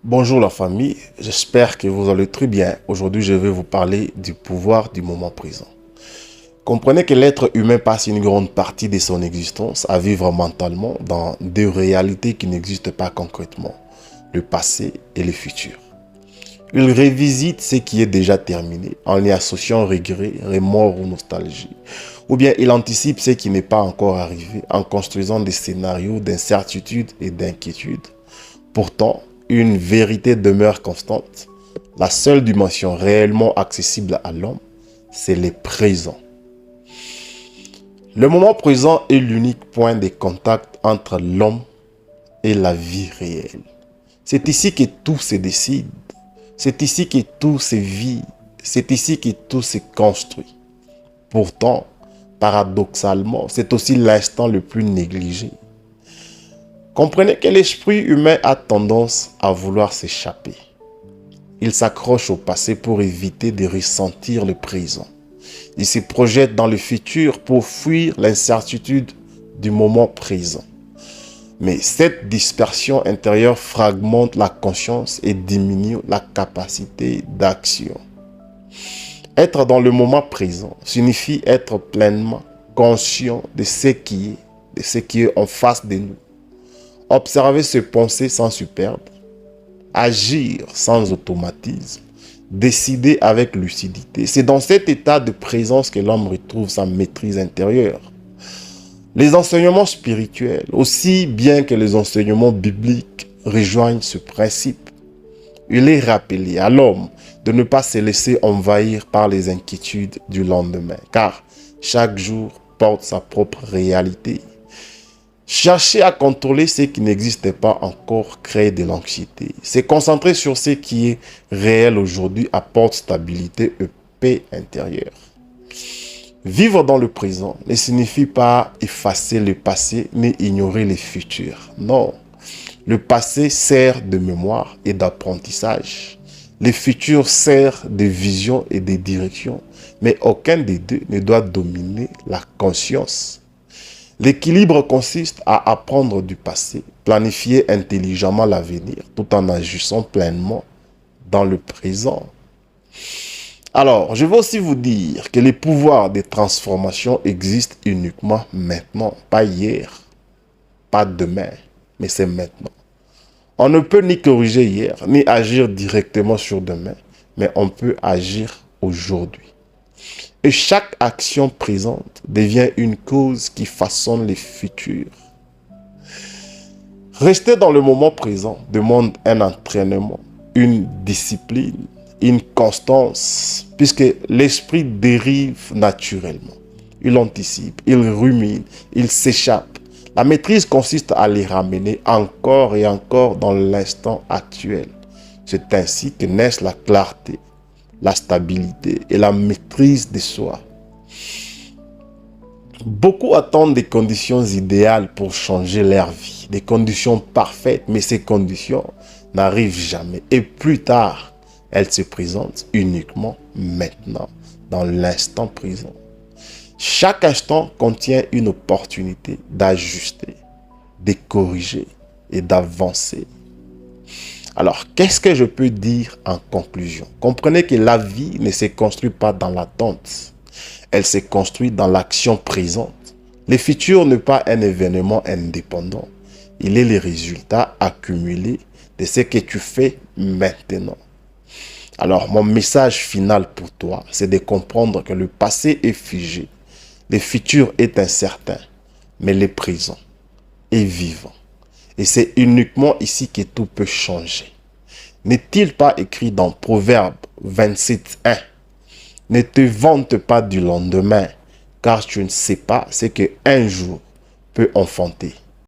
Bonjour la famille, j'espère que vous allez très bien. Aujourd'hui, je vais vous parler du pouvoir du moment présent. Comprenez que l'être humain passe une grande partie de son existence à vivre mentalement dans deux réalités qui n'existent pas concrètement, le passé et le futur. Il revisite ce qui est déjà terminé en y associant regret, remords ou nostalgie. Ou bien il anticipe ce qui n'est pas encore arrivé en construisant des scénarios d'incertitude et d'inquiétude. Pourtant, une vérité demeure constante. La seule dimension réellement accessible à l'homme, c'est le présent. Le moment présent est l'unique point de contact entre l'homme et la vie réelle. C'est ici que tout se décide. C'est ici que tout se vit. C'est ici que tout se construit. Pourtant, paradoxalement, c'est aussi l'instant le plus négligé. Comprenez que l'esprit humain a tendance à vouloir s'échapper. Il s'accroche au passé pour éviter de ressentir le présent. Il se projette dans le futur pour fuir l'incertitude du moment présent. Mais cette dispersion intérieure fragmente la conscience et diminue la capacité d'action. Être dans le moment présent signifie être pleinement conscient de ce qui est en face de nous. Observer ses pensées sans se perdre, agir sans automatisme, décider avec lucidité. C'est dans cet état de présence que l'homme retrouve sa maîtrise intérieure. Les enseignements spirituels, aussi bien que les enseignements bibliques, rejoignent ce principe. Il est rappelé à l'homme de ne pas se laisser envahir par les inquiétudes du lendemain, car chaque jour porte sa propre réalité. Chercher à contrôler ce qui n'existe pas encore crée de l'anxiété. Se concentrer sur ce qui est réel aujourd'hui apporte stabilité et paix intérieure. Vivre dans le présent ne signifie pas effacer le passé ni ignorer le futur. Non, le passé sert de mémoire et d'apprentissage. Le futur sert de vision et de direction. Mais aucun des deux ne doit dominer la conscience. L'équilibre consiste à apprendre du passé, planifier intelligemment l'avenir, tout en agissant pleinement dans le présent. Alors, je veux aussi vous dire que les pouvoirs de transformation existent uniquement maintenant, pas hier, pas demain, mais c'est maintenant. On ne peut ni corriger hier, ni agir directement sur demain, mais on peut agir aujourd'hui. Et chaque action présente devient une cause qui façonne le futur. Rester dans le moment présent demande un entraînement, une discipline, une constance, puisque l'esprit dérive naturellement. Il anticipe, il rumine, il s'échappe. La maîtrise consiste à les ramener encore et encore dans l'instant actuel. C'est ainsi que naissent la clarté, la stabilité et la maîtrise de soi. Beaucoup attendent des conditions idéales pour changer leur vie, des conditions parfaites, mais ces conditions n'arrivent jamais. Et plus tard, elles se présentent uniquement maintenant, dans l'instant présent. Chaque instant contient une opportunité d'ajuster, de corriger et d'avancer. Alors, qu'est-ce que je peux dire en conclusion? Comprenez que la vie ne se construit pas dans l'attente. Elle se construit dans l'action présente. Le futur n'est pas un événement indépendant. Il est le résultat accumulé de ce que tu fais maintenant. Alors, mon message final pour toi, c'est de comprendre que le passé est figé. Le futur est incertain, mais le présent est vivant. Et c'est uniquement ici que tout peut changer. N'est-il pas écrit dans Proverbe 27:1 ? Ne te vante pas du lendemain, car tu ne sais pas ce qu'un jour peut enfanter.